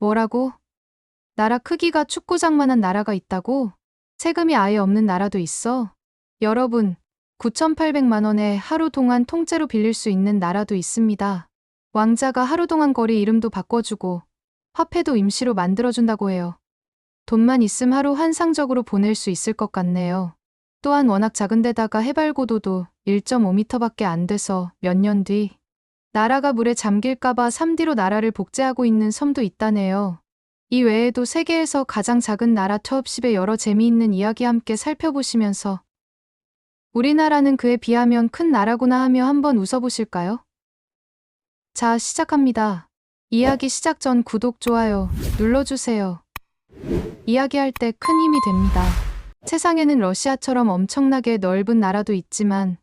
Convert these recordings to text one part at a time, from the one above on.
뭐라고? 나라 크기가 축구장만한 나라가 있다고? 세금이 아예 없는 나라도 있어? 여러분, 9,800만 원에 하루 동안 통째로 빌릴 수 있는 나라도 있습니다. 왕자가 하루 동안 거리 이름도 바꿔주고 화폐도 임시로 만들어준다고 해요. 돈만 있음 하루 환상적으로 보낼 수 있을 것 같네요. 또한 워낙 작은 데다가 해발 고도도 1.5m밖에 안 돼서 몇 년 뒤 나라가 물에 잠길까봐 3D로 나라를 복제하고 있는 섬도 있다네요. 이 외에도 세계에서 가장 작은 나라 톱10의 여러 재미있는 이야기 함께 살펴보시면서 우리나라는 그에 비하면 큰 나라구나 하며 한번 웃어보실까요? 자, 시작합니다. 이야기 시작 전 구독, 좋아요 눌러주세요. 이야기할 때 큰 힘이 됩니다. 세상에는 러시아처럼 엄청나게 넓은 나라도 있지만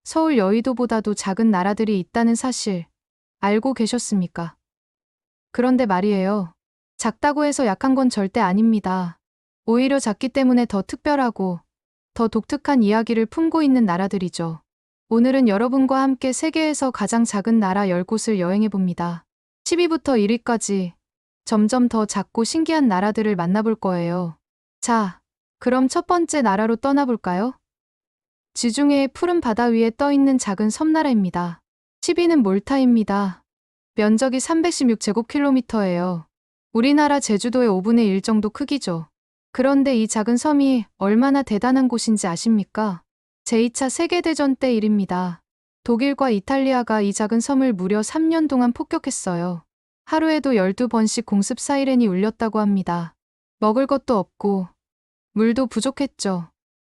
서울 여의도보다도 작은 나라들이 있다는 사실 알고 계셨습니까? 그런데 말이에요. 작다고 해서 약한 건 절대 아닙니다. 오히려 작기 때문에 더 특별하고 더 독특한 이야기를 품고 있는 나라들이죠. 오늘은 여러분과 함께 세계에서 가장 작은 나라 10곳을 여행해 봅니다. 10위부터 1위까지 점점 더 작고 신기한 나라들을 만나볼 거예요. 자, 그럼 첫 번째 나라로 떠나볼까요? 지중해의 푸른 바다 위에 떠 있는 작은 섬나라입니다. 10위는 몰타입니다. 면적이 316제곱킬로미터예요. 우리나라 제주도의 5분의 1 정도 크기죠. 그런데 이 작은 섬이 얼마나 대단한 곳인지 아십니까? 제2차 세계대전 때 일입니다. 독일과 이탈리아가 이 작은 섬을 무려 3년 동안 폭격했어요. 하루에도 12번씩 공습 사이렌이 울렸다고 합니다. 먹을 것도 없고 물도 부족했죠.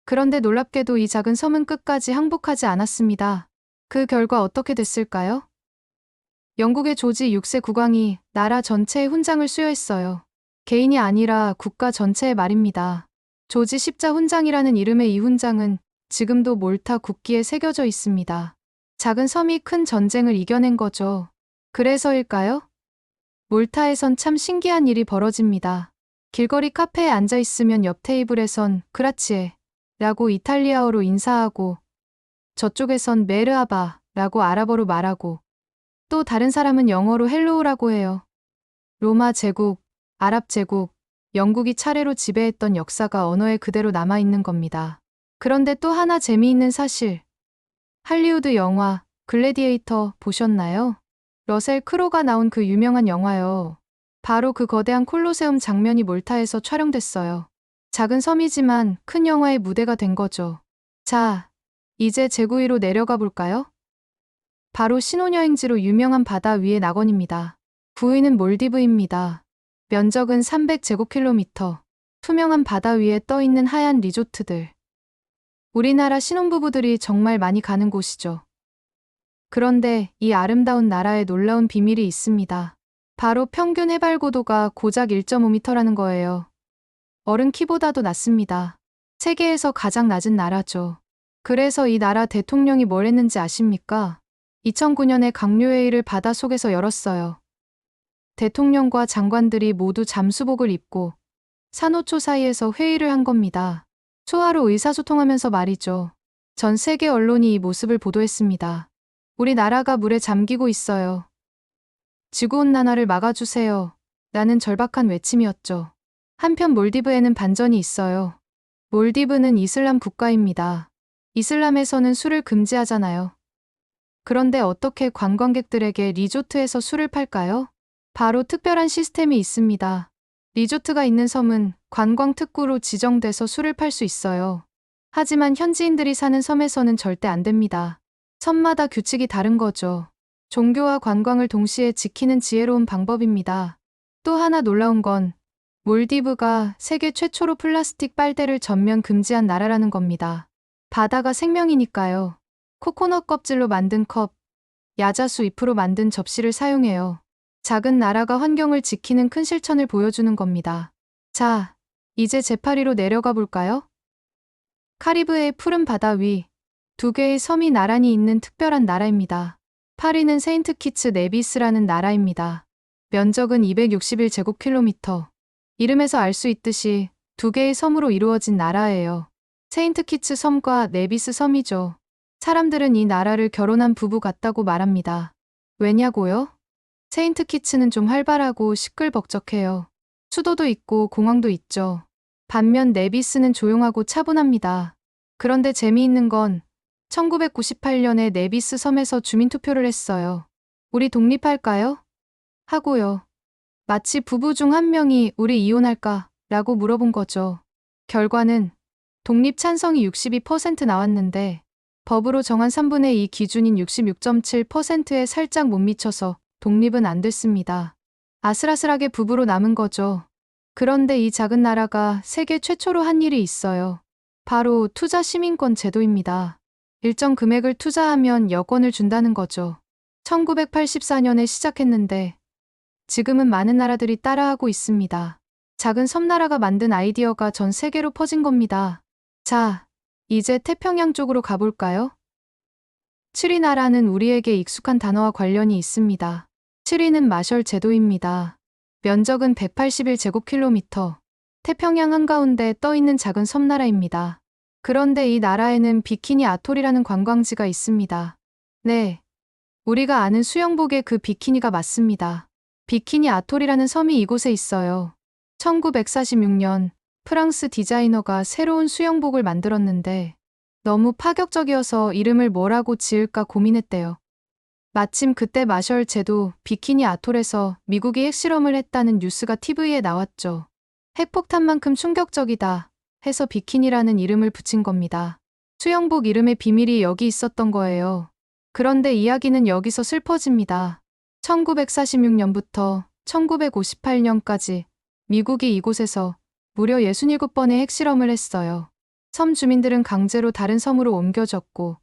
그런데 놀랍게도 이 작은 섬은 끝까지 항복하지 않았습니다. 그 결과 어떻게 됐을까요? 영국의 조지 6세 국왕이 나라 전체의 훈장을 수여했어요. 개인이 아니라 국가 전체의 말입니다. 조지 십자 훈장이라는 이름의 이 훈장은 지금도 몰타 국기에 새겨져 있습니다. 작은 섬이 큰 전쟁을 이겨낸 거죠. 그래서일까요? 몰타에선 참 신기한 일이 벌어집니다. 길거리 카페에 앉아 있으면 옆 테이블에선 그라치에 라고 이탈리아어로 인사하고 저쪽에선 메르하바 라고 아랍어로 말하고 또 다른 사람은 영어로 헬로우라고 해요. 로마 제국, 아랍 제국, 영국이 차례로 지배했던 역사가 언어에 그대로 남아있는 겁니다. 그런데 또 하나 재미있는 사실. 할리우드 영화 글래디에이터 보셨나요? 러셀 크로가 나온 그 유명한 영화요. 바로 그 거대한 콜로세움 장면이 몰타에서 촬영됐어요. 작은 섬이지만 큰 영화의 무대가 된 거죠. 자, 이제 제9위로 내려가 볼까요? 바로 신혼여행지로 유명한 바다 위의 낙원입니다. 9위는 몰디브입니다. 면적은 300제곱킬로미터, 투명한 바다 위에 떠 있는 하얀 리조트들. 우리나라 신혼부부들이 정말 많이 가는 곳이죠. 그런데 이 아름다운 나라에 놀라운 비밀이 있습니다. 바로 평균 해발 고도가 고작 1.5m라는 거예요. 어른 키보다도 낮습니다. 세계에서 가장 낮은 나라죠. 그래서 이 나라 대통령이 뭘 했는지 아십니까? 2009년에 강요회의를 바닷속에서 열었어요. 대통령과 장관들이 모두 잠수복을 입고 산호초 사이에서 회의를 한 겁니다. 초하루 의사소통하면서 말이죠. 전 세계 언론이 이 모습을 보도했습니다. 우리나라가 물에 잠기고 있어요. 지구온난화를 막아주세요. 라는 절박한 외침이었죠. 한편 몰디브에는 반전이 있어요. 몰디브는 이슬람 국가입니다. 이슬람에서는 술을 금지하잖아요. 그런데 어떻게 관광객들에게 리조트에서 술을 팔까요? 바로 특별한 시스템이 있습니다. 리조트가 있는 섬은 관광 특구로 지정돼서 술을 팔 수 있어요. 하지만 현지인들이 사는 섬에서는 절대 안 됩니다. 섬마다 규칙이 다른 거죠. 종교와 관광을 동시에 지키는 지혜로운 방법입니다. 또 하나 놀라운 건 몰디브가 세계 최초로 플라스틱 빨대를 전면 금지한 나라라는 겁니다. 바다가 생명이니까요. 코코넛 껍질로 만든 컵, 야자수 잎으로 만든 접시를 사용해요. 작은 나라가 환경을 지키는 큰 실천을 보여주는 겁니다. 자, 이제 제8위로 내려가 볼까요? 카리브해의 푸른 바다 위, 두 개의 섬이 나란히 있는 특별한 나라입니다. 8위는 세인트 키츠 네비스라는 나라입니다. 면적은 261제곱킬로미터. 이름에서 알 수 있듯이 두 개의 섬으로 이루어진 나라예요. 세인트 키츠 섬과 네비스 섬이죠. 사람들은 이 나라를 결혼한 부부 같다고 말합니다. 왜냐고요? 세인트 키츠는 좀 활발하고 시끌벅적해요. 수도도 있고 공항도 있죠. 반면 네비스는 조용하고 차분합니다. 그런데 재미있는 건 1998년에 네비스 섬에서 주민투표를 했어요. 우리 독립할까요? 하고요. 마치 부부 중 한 명이 우리 이혼할까? 라고 물어본 거죠. 결과는 독립 찬성이 62% 나왔는데 법으로 정한 3분의 2 기준인 66.7%에 살짝 못 미쳐서 독립은 안 됐습니다. 아슬아슬하게 부부로 남은 거죠. 그런데 이 작은 나라가 세계 최초로 한 일이 있어요. 바로 투자 시민권 제도입니다. 일정 금액을 투자하면 여권을 준다는 거죠. 1984년에 시작했는데 지금은 많은 나라들이 따라하고 있습니다. 작은 섬나라가 만든 아이디어가 전 세계로 퍼진 겁니다. 자, 이제 태평양 쪽으로 가볼까요? 칠리나라는 우리에게 익숙한 단어와 관련이 있습니다. 칠리는 마셜 제도입니다. 면적은 181제곱킬로미터. 태평양 한가운데 떠있는 작은 섬나라입니다. 그런데 이 나라에는 비키니 아톨이라는 관광지가 있습니다. 네, 우리가 아는 수영복의 그 비키니가 맞습니다. 비키니 아톨이라는 섬이 이곳에 있어요. 1946년 프랑스 디자이너가 새로운 수영복을 만들었는데 너무 파격적이어서 이름을 뭐라고 지을까 고민했대요. 마침 그때 마셜 제도 비키니 아톨에서 미국이 핵실험을 했다는 뉴스가 TV에 나왔죠. 핵폭탄만큼 충격적이다 해서 비키니라는 이름을 붙인 겁니다. 수영복 이름의 비밀이 여기 있었던 거예요. 그런데 이야기는 여기서 슬퍼집니다. 1946년부터 1958년까지 미국이 이곳에서 무려 67번의 핵실험을 했어요. 섬 주민들은 강제로 다른 섬으로 옮겨졌고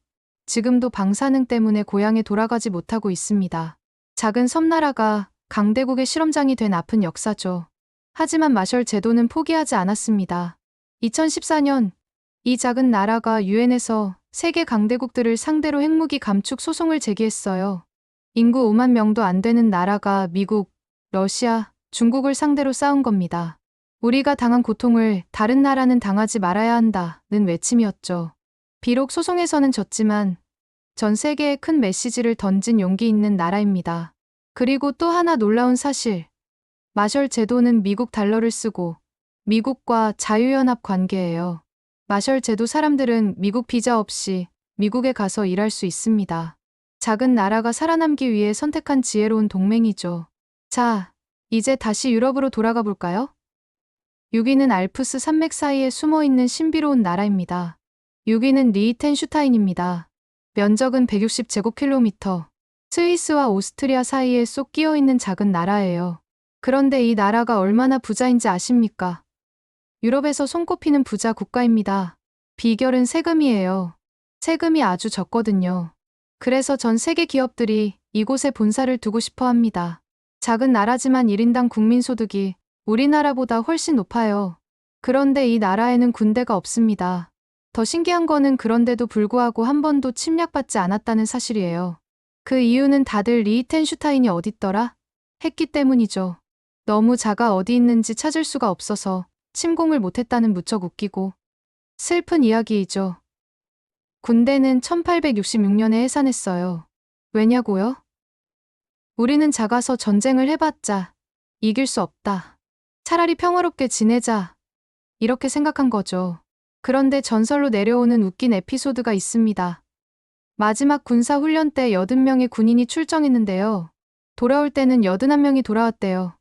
지금도 방사능 때문에 고향에 돌아가지 못하고 있습니다. 작은 섬나라가 강대국의 실험장이 된 아픈 역사죠. 하지만 마셜 제도는 포기하지 않았습니다. 2014년 이 작은 나라가 유엔에서 세계 강대국들을 상대로 핵무기 감축 소송을 제기했어요. 인구 5만 명도 안 되는 나라가 미국, 러시아, 중국을 상대로 싸운 겁니다. 우리가 당한 고통을 다른 나라는 당하지 말아야 한다는 외침이었죠. 비록 소송에서는 졌지만 전 세계에 큰 메시지를 던진 용기 있는 나라입니다. 그리고 또 하나 놀라운 사실. 마셜 제도는 미국 달러를 쓰고 미국과 자유연합 관계예요. 마셜 제도 사람들은 미국 비자 없이 미국에 가서 일할 수 있습니다. 작은 나라가 살아남기 위해 선택한 지혜로운 동맹이죠. 자, 이제 다시 유럽으로 돌아가 볼까요? 6위는 알프스 산맥 사이에 숨어있는 신비로운 나라입니다. 6위는 리히텐슈타인입니다. 면적은 160제곱킬로미터. 스위스와 오스트리아 사이에 쏙 끼어있는 작은 나라예요. 그런데 이 나라가 얼마나 부자인지 아십니까? 유럽에서 손꼽히는 부자 국가입니다. 비결은 세금이에요. 세금이 아주 적거든요. 그래서 전 세계 기업들이 이곳에 본사를 두고 싶어 합니다. 작은 나라지만 1인당 국민소득이 우리나라보다 훨씬 높아요. 그런데 이 나라에는 군대가 없습니다. 더 신기한 거는 그런데도 불구하고 한 번도 침략받지 않았다는 사실이에요. 그 이유는 다들 리히텐슈타인이 어딨더라? 했기 때문이죠. 너무 작아 어디 있는지 찾을 수가 없어서 침공을 못했다는 무척 웃기고 슬픈 이야기이죠. 군대는 1866년에 해산했어요. 왜냐고요? 우리는 작아서 전쟁을 해봤자 이길 수 없다. 차라리 평화롭게 지내자. 이렇게 생각한 거죠. 그런데 전설로 내려오는 웃긴 에피소드가 있습니다. 마지막 군사훈련 때 80명의 군인이 출정했는데요. 돌아올 때는 81명이 돌아왔대요.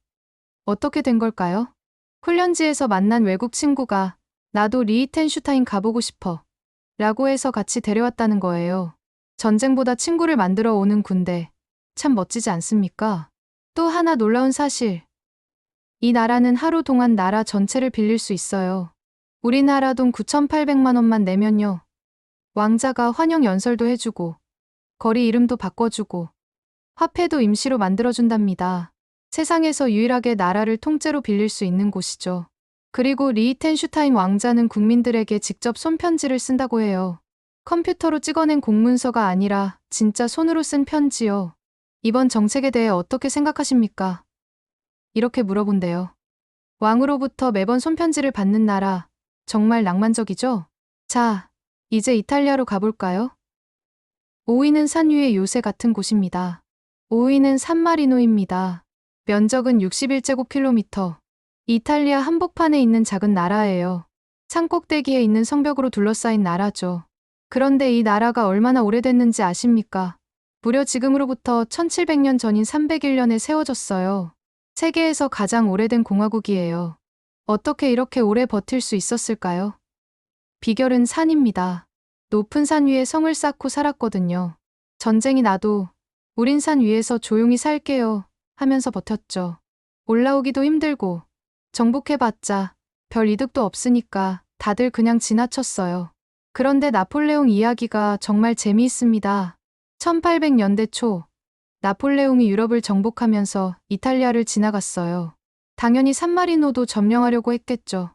어떻게 된 걸까요? 훈련지에서 만난 외국 친구가 나도 리히텐슈타인 가보고 싶어 라고 해서 같이 데려왔다는 거예요. 전쟁보다 친구를 만들어 오는 군대. 참 멋지지 않습니까? 또 하나 놀라운 사실. 이 나라는 하루 동안 나라 전체를 빌릴 수 있어요. 우리나라 돈 9,800만 원만 내면요. 왕자가 환영 연설도 해주고 거리 이름도 바꿔주고 화폐도 임시로 만들어준답니다. 세상에서 유일하게 나라를 통째로 빌릴 수 있는 곳이죠. 그리고 리히텐슈타인 왕자는 국민들에게 직접 손편지를 쓴다고 해요. 컴퓨터로 찍어낸 공문서가 아니라 진짜 손으로 쓴 편지요. 이번 정책에 대해 어떻게 생각하십니까? 이렇게 물어본대요. 왕으로부터 매번 손편지를 받는 나라, 정말 낭만적이죠? 자, 이제 이탈리아로 가볼까요? 5위는 산 위의 요새 같은 곳입니다. 5위는 산마리노입니다. 면적은 61제곱킬로미터. 이탈리아 한복판에 있는 작은 나라예요. 산꼭대기에 있는 성벽으로 둘러싸인 나라죠. 그런데 이 나라가 얼마나 오래됐는지 아십니까? 무려 지금으로부터 1700년 전인 301년에 세워졌어요. 세계에서 가장 오래된 공화국이에요. 어떻게 이렇게 오래 버틸 수 있었을까요? 비결은 산입니다. 높은 산 위에 성을 쌓고 살았거든요. 전쟁이 나도 우린 산 위에서 조용히 살게요 하면서 버텼죠. 올라오기도 힘들고 정복해봤자 별 이득도 없으니까 다들 그냥 지나쳤어요. 그런데 나폴레옹 이야기가 정말 재미있습니다. 1800년대 초 나폴레옹이 유럽을 정복하면서 이탈리아를 지나갔어요. 당연히 산마리노도 점령하려고 했겠죠.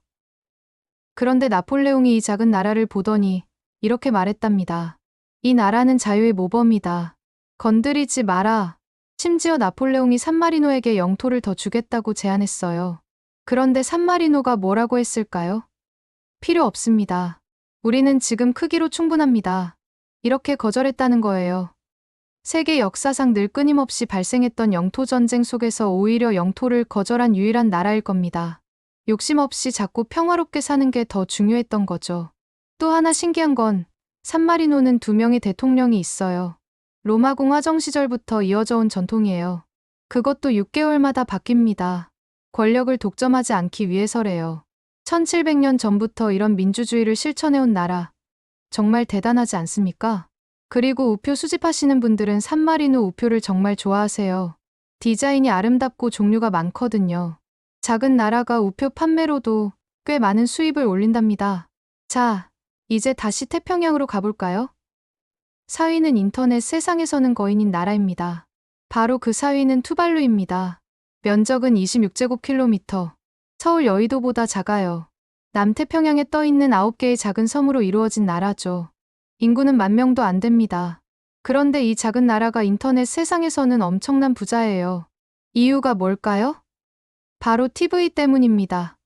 그런데 나폴레옹이 이 작은 나라를 보더니 이렇게 말했답니다. 이 나라는 자유의 모범이다. 건드리지 마라. 심지어 나폴레옹이 산마리노에게 영토를 더 주겠다고 제안했어요. 그런데 산마리노가 뭐라고 했을까요? 필요 없습니다. 우리는 지금 크기로 충분합니다. 이렇게 거절했다는 거예요. 세계 역사상 늘 끊임없이 발생했던 영토 전쟁 속에서 오히려 영토를 거절한 유일한 나라일 겁니다. 욕심 없이 자꾸 평화롭게 사는 게 더 중요했던 거죠. 또 하나 신기한 건 산마리노는 2명의 대통령이 있어요. 로마공 화정 시절부터 이어져 온 전통이에요. 그것도 6개월마다 바뀝니다. 권력을 독점하지 않기 위해서래요. 1700년 전부터 이런 민주주의를 실천해온 나라. 정말 대단하지 않습니까? 그리고 우표 수집하시는 분들은 산마리노 우표를 정말 좋아하세요. 디자인이 아름답고 종류가 많거든요. 작은 나라가 우표 판매로도 꽤 많은 수입을 올린답니다. 자, 이제 다시 태평양으로 가볼까요? 4위는 인터넷 세상에서는 거인인 나라입니다. 바로 그 4위는 투발루입니다. 면적은 26제곱킬로미터. 서울 여의도보다 작아요. 남태평양에 떠있는 9개의 작은 섬으로 이루어진 나라죠. 인구는 10,000명도 안 됩니다. 그런데 이 작은 나라가 인터넷 세상에서는 엄청난 부자예요. 이유가 뭘까요? 바로 TV 때문입니다.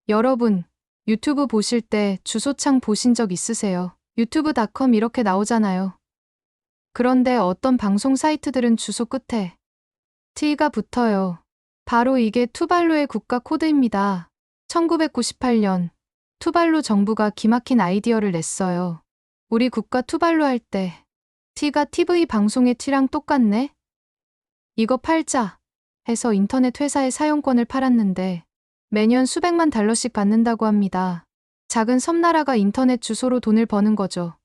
여러분, 유튜브 보실 때 주소창 보신 적 있으세요? 유튜브.com 이렇게 나오잖아요. 그런데 어떤 방송 사이트들은 주소 끝에 T가 붙어요. 바로 이게 투발루의 국가 코드입니다. 1998년 투발루 정부가 기막힌 아이디어를 냈어요. 우리 국가 투발루 할 때 T가 TV 방송의 T랑 똑같네? 이거 팔자 해서 인터넷 회사에 사용권을 팔았는데 매년 수백만 달러씩 받는다고 합니다. 작은 섬나라가 인터넷 주소로 돈을 버는 거죠.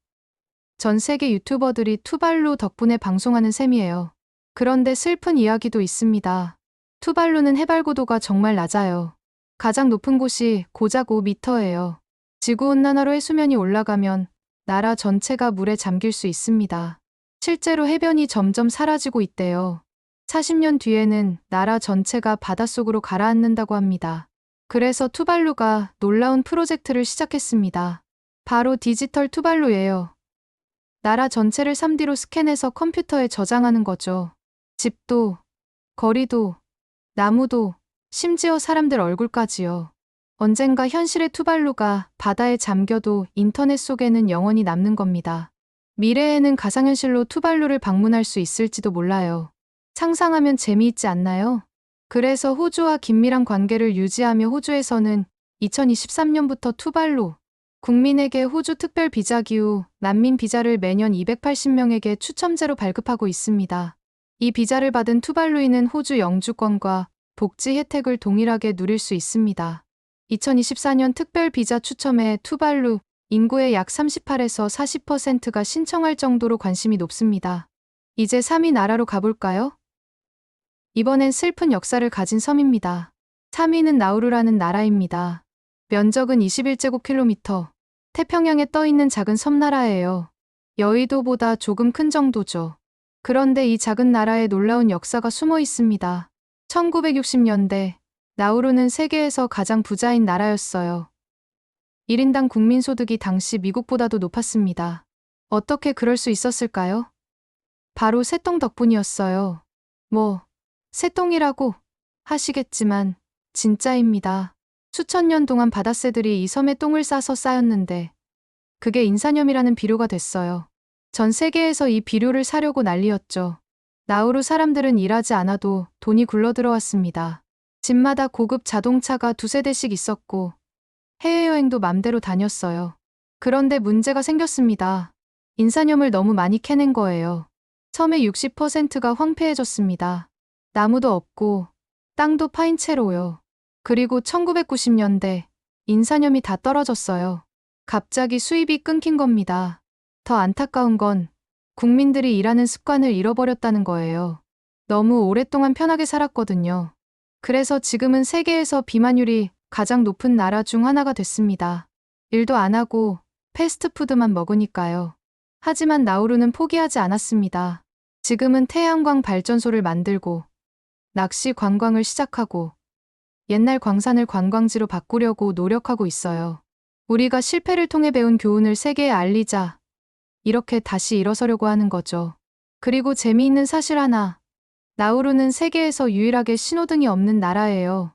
전 세계 유튜버들이 투발루 덕분에 방송하는 셈이에요. 그런데 슬픈 이야기도 있습니다. 투발루는 해발 고도가 정말 낮아요. 가장 높은 곳이 고작 5m예요. 지구온난화로 해수면이 올라가면 나라 전체가 물에 잠길 수 있습니다. 실제로 해변이 점점 사라지고 있대요. 40년 뒤에는 나라 전체가 바닷속으로 가라앉는다고 합니다. 그래서 투발루가 놀라운 프로젝트를 시작했습니다. 바로 디지털 투발루예요. 나라 전체를 3D로 스캔해서 컴퓨터에 저장하는 거죠. 집도, 거리도, 나무도, 심지어 사람들 얼굴까지요. 언젠가 현실의 투발루가 바다에 잠겨도 인터넷 속에는 영원히 남는 겁니다. 미래에는 가상현실로 투발루를 방문할 수 있을지도 몰라요. 상상하면 재미있지 않나요? 그래서 호주와 긴밀한 관계를 유지하며 호주에서는 2023년부터 투발루 국민에게 호주 특별 비자 기후 난민 비자를 매년 280명에게 추첨제로 발급하고 있습니다. 이 비자를 받은 투발루인은 호주 영주권과 복지 혜택을 동일하게 누릴 수 있습니다. 2024년 특별 비자 추첨에 투발루 인구의 약 38에서 40%가 신청할 정도로 관심이 높습니다. 이제 3위 나라로 가볼까요? 이번엔 슬픈 역사를 가진 섬입니다. 3위는 나우루라는 나라입니다. 면적은 21제곱킬로미터. 태평양에 떠있는 작은 섬나라예요. 여의도보다 조금 큰 정도죠. 그런데 이 작은 나라에 놀라운 역사가 숨어 있습니다. 1960년대 나우루는 세계에서 가장 부자인 나라였어요. 1인당 국민소득이 당시 미국보다도 높았습니다. 어떻게 그럴 수 있었을까요? 바로 새똥 덕분이었어요. 새똥이라고 하시겠지만 진짜입니다. 수천 년 동안 바다새들이 이 섬에 똥을 싸서 쌓였는데 그게 인산염이라는 비료가 됐어요. 전 세계에서 이 비료를 사려고 난리였죠. 나우루 사람들은 일하지 않아도 돈이 굴러들어왔습니다. 집마다 고급 자동차가 두세 대씩 있었고 해외여행도 맘대로 다녔어요. 그런데 문제가 생겼습니다. 인산염을 너무 많이 캐낸 거예요. 섬의 60%가 황폐해졌습니다. 나무도 없고 땅도 파인 채로요. 그리고 1990년대 인산염이 다 떨어졌어요. 갑자기 수입이 끊긴 겁니다. 더 안타까운 건 국민들이 일하는 습관을 잃어버렸다는 거예요. 너무 오랫동안 편하게 살았거든요. 그래서 지금은 세계에서 비만율이 가장 높은 나라 중 하나가 됐습니다. 일도 안 하고 패스트푸드만 먹으니까요. 하지만 나우루는 포기하지 않았습니다. 지금은 태양광 발전소를 만들고 낚시 관광을 시작하고 옛날 광산을 관광지로 바꾸려고 노력하고 있어요. 우리가 실패를 통해 배운 교훈을 세계에 알리자. 이렇게 다시 일어서려고 하는 거죠. 그리고 재미있는 사실 하나. 나우루는 세계에서 유일하게 신호등이 없는 나라예요.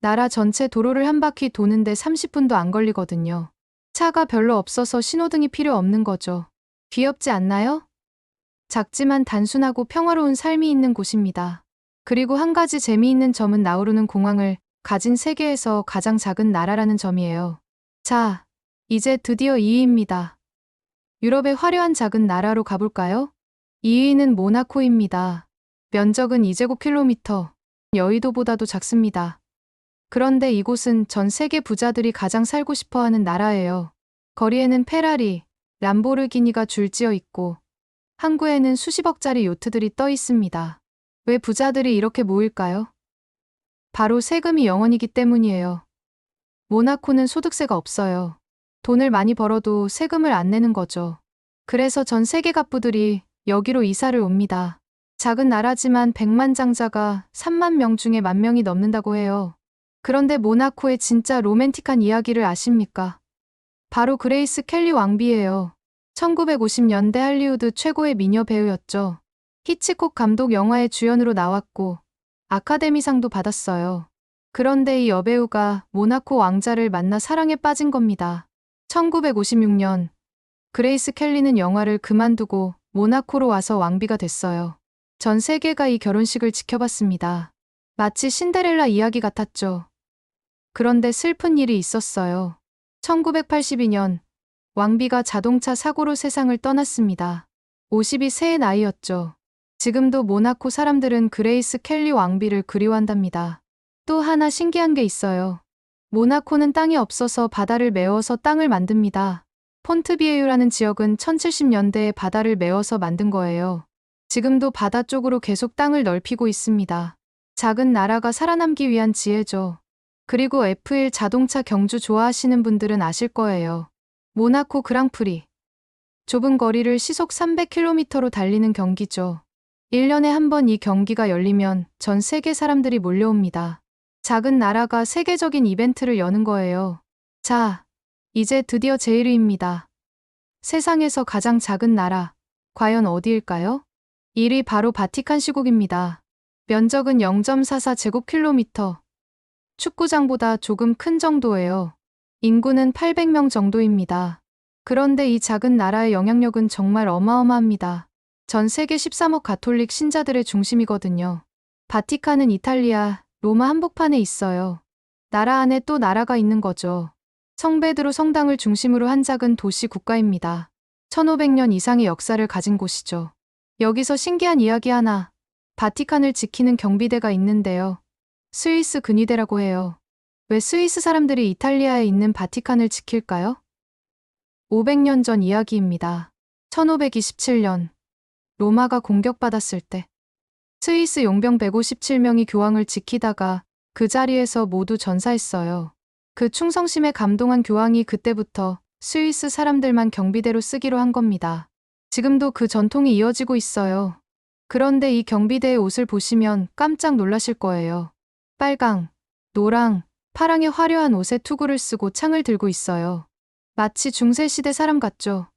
나라 전체 도로를 한 바퀴 도는데 30분도 안 걸리거든요. 차가 별로 없어서 신호등이 필요 없는 거죠. 귀엽지 않나요? 작지만 단순하고 평화로운 삶이 있는 곳입니다. 그리고 한 가지 재미있는 점은 나우루는 공항을 가진 세계에서 가장 작은 나라라는 점이에요. 자, 이제 드디어 2위입니다. 유럽의 화려한 작은 나라로 가볼까요? 2위는 모나코입니다. 면적은 2제곱킬로미터, 여의도보다도 작습니다. 그런데 이곳은 전 세계 부자들이 가장 살고 싶어하는 나라예요. 거리에는 페라리, 람보르기니가 줄지어 있고 항구에는 수십억짜리 요트들이 떠 있습니다. 왜 부자들이 이렇게 모일까요? 바로 세금이 0원이기 때문이에요. 모나코는 소득세가 없어요. 돈을 많이 벌어도 세금을 안 내는 거죠. 그래서 전 세계 갑부들이 여기로 이사를 옵니다. 작은 나라지만 백만장자가 3만 명 중에 10,000명이 넘는다고 해요. 그런데 모나코의 진짜 로맨틱한 이야기를 아십니까? 바로 그레이스 켈리 왕비예요. 1950년대 할리우드 최고의 미녀 배우였죠. 히치콕 감독 영화의 주연으로 나왔고 아카데미상도 받았어요. 그런데 이 여배우가 모나코 왕자를 만나 사랑에 빠진 겁니다. 1956년 그레이스 켈리는 영화를 그만두고 모나코로 와서 왕비가 됐어요. 전 세계가 이 결혼식을 지켜봤습니다. 마치 신데렐라 이야기 같았죠. 그런데 슬픈 일이 있었어요. 1982년 왕비가 자동차 사고로 세상을 떠났습니다. 52세의 나이였죠. 지금도 모나코 사람들은 그레이스 켈리 왕비를 그리워한답니다. 또 하나 신기한 게 있어요. 모나코는 땅이 없어서 바다를 메워서 땅을 만듭니다. 폰트비에유라는 지역은 1070년대에 바다를 메워서 만든 거예요. 지금도 바다 쪽으로 계속 땅을 넓히고 있습니다. 작은 나라가 살아남기 위한 지혜죠. 그리고 F1 자동차 경주 좋아하시는 분들은 아실 거예요. 모나코 그랑프리. 좁은 거리를 시속 300km로 달리는 경기죠. 1년에 한 번 이 경기가 열리면 전 세계 사람들이 몰려옵니다. 작은 나라가 세계적인 이벤트를 여는 거예요. 자, 이제 드디어 제1위입니다. 세상에서 가장 작은 나라, 과연 어디일까요? 1위 바로 바티칸 시국입니다. 면적은 0.44제곱킬로미터. 축구장보다 조금 큰 정도예요. 인구는 800명 정도입니다. 그런데 이 작은 나라의 영향력은 정말 어마어마합니다. 전 세계 13억 가톨릭 신자들의 중심이거든요. 바티칸은 이탈리아, 로마 한복판에 있어요. 나라 안에 또 나라가 있는 거죠. 성베드로 성당을 중심으로 한 작은 도시 국가입니다. 1500년 이상의 역사를 가진 곳이죠. 여기서 신기한 이야기 하나. 바티칸을 지키는 경비대가 있는데요. 스위스 근위대라고 해요. 왜 스위스 사람들이 이탈리아에 있는 바티칸을 지킬까요? 500년 전 이야기입니다. 1527년 로마가 공격받았을 때 스위스 용병 157명이 교황을 지키다가 그 자리에서 모두 전사했어요. 그 충성심에 감동한 교황이 그때부터 스위스 사람들만 경비대로 쓰기로 한 겁니다. 지금도 그 전통이 이어지고 있어요. 그런데 이 경비대의 옷을 보시면 깜짝 놀라실 거예요. 빨강, 노랑, 파랑의 화려한 옷에 투구를 쓰고 창을 들고 있어요. 마치 중세시대 사람 같죠?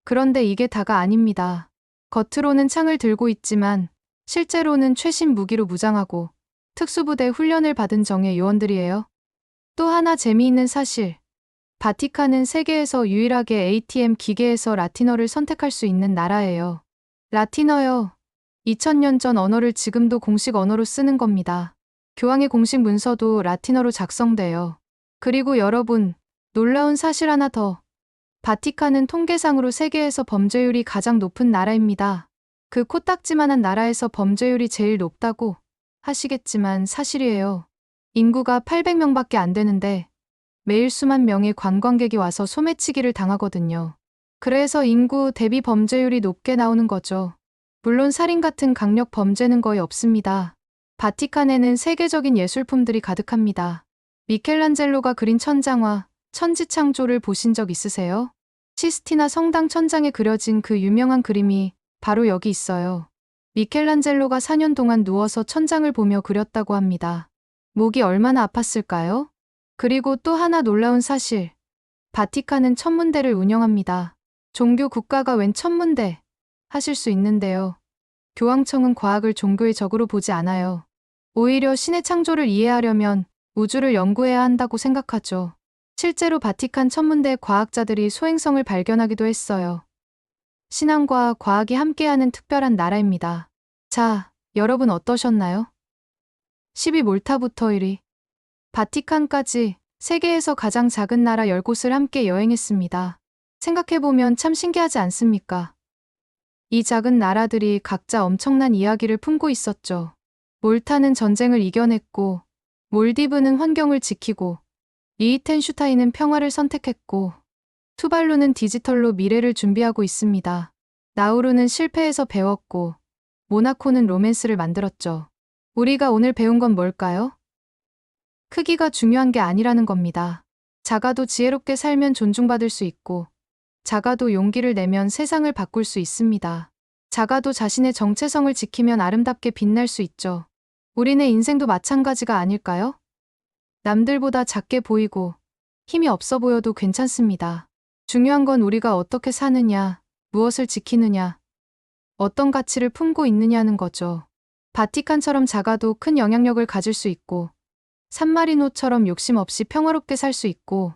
그런데 이게 다가 아닙니다. 겉으로는 창을 들고 있지만 실제로는 최신 무기로 무장하고 특수부대 훈련을 받은 정예 요원들이에요. 또 하나 재미있는 사실. 바티칸은 세계에서 유일하게 ATM 기계에서 라틴어를 선택할 수 있는 나라예요. 라틴어요. 2000년 전 언어를 지금도 공식 언어로 쓰는 겁니다. 교황의 공식 문서도 라틴어로 작성돼요. 그리고 여러분, 놀라운 사실 하나 더. 바티칸은 통계상으로 세계에서 범죄율이 가장 높은 나라입니다. 그 코딱지만한 나라에서 범죄율이 제일 높다고 하시겠지만 사실이에요. 인구가 800명밖에 안 되는데 매일 수만 명의 관광객이 와서 소매치기를 당하거든요. 그래서 인구 대비 범죄율이 높게 나오는 거죠. 물론 살인 같은 강력 범죄는 거의 없습니다. 바티칸에는 세계적인 예술품들이 가득합니다. 미켈란젤로가 그린 천장화, 천지창조를 보신 적 있으세요? 시스티나 성당 천장에 그려진 그 유명한 그림이 바로 여기 있어요. 미켈란젤로가 4년 동안 누워서 천장을 보며 그렸다고 합니다. 목이 얼마나 아팠을까요? 그리고 또 하나 놀라운 사실. 바티칸은 천문대를 운영합니다. 종교 국가가 웬 천문대? 하실 수 있는데요. 교황청은 과학을 종교의 적으로 보지 않아요. 오히려 신의 창조를 이해하려면 우주를 연구해야 한다고 생각하죠. 실제로 바티칸 천문대 과학자들이 소행성을 발견하기도 했어요. 신앙과 과학이 함께하는 특별한 나라입니다. 자, 여러분 어떠셨나요? 12몰타부터 1위. 바티칸까지 세계에서 가장 작은 나라 10곳을 함께 여행했습니다. 생각해보면 참 신기하지 않습니까? 이 작은 나라들이 각자 엄청난 이야기를 품고 있었죠. 몰타는 전쟁을 이겨냈고, 몰디브는 환경을 지키고, 리히텐슈타인은 평화를 선택했고, 투발루는 디지털로 미래를 준비하고 있습니다. 나우루는 실패에서 배웠고, 모나코는 로맨스를 만들었죠. 우리가 오늘 배운 건 뭘까요? 크기가 중요한 게 아니라는 겁니다. 작아도 지혜롭게 살면 존중받을 수 있고, 작아도 용기를 내면 세상을 바꿀 수 있습니다. 작아도 자신의 정체성을 지키면 아름답게 빛날 수 있죠. 우리네 인생도 마찬가지가 아닐까요? 남들보다 작게 보이고 힘이 없어 보여도 괜찮습니다. 중요한 건 우리가 어떻게 사느냐, 무엇을 지키느냐, 어떤 가치를 품고 있느냐는 거죠. 바티칸처럼 작아도 큰 영향력을 가질 수 있고, 산마리노처럼 욕심 없이 평화롭게 살 수 있고,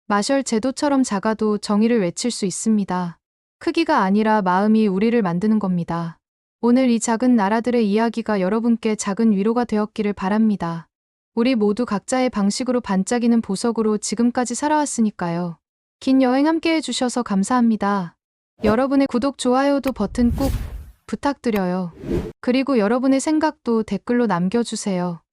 마셜 제도처럼 작아도 정의를 외칠 수 있습니다. 크기가 아니라 마음이 우리를 만드는 겁니다. 오늘 이 작은 나라들의 이야기가 여러분께 작은 위로가 되었기를 바랍니다. 우리 모두 각자의 방식으로 반짝이는 보석으로 지금까지 살아왔으니까요. 긴 여행 함께 해주셔서 감사합니다. 여러분의 구독, 좋아요도 버튼 꾹 부탁드려요. 그리고 여러분의 생각도 댓글로 남겨주세요.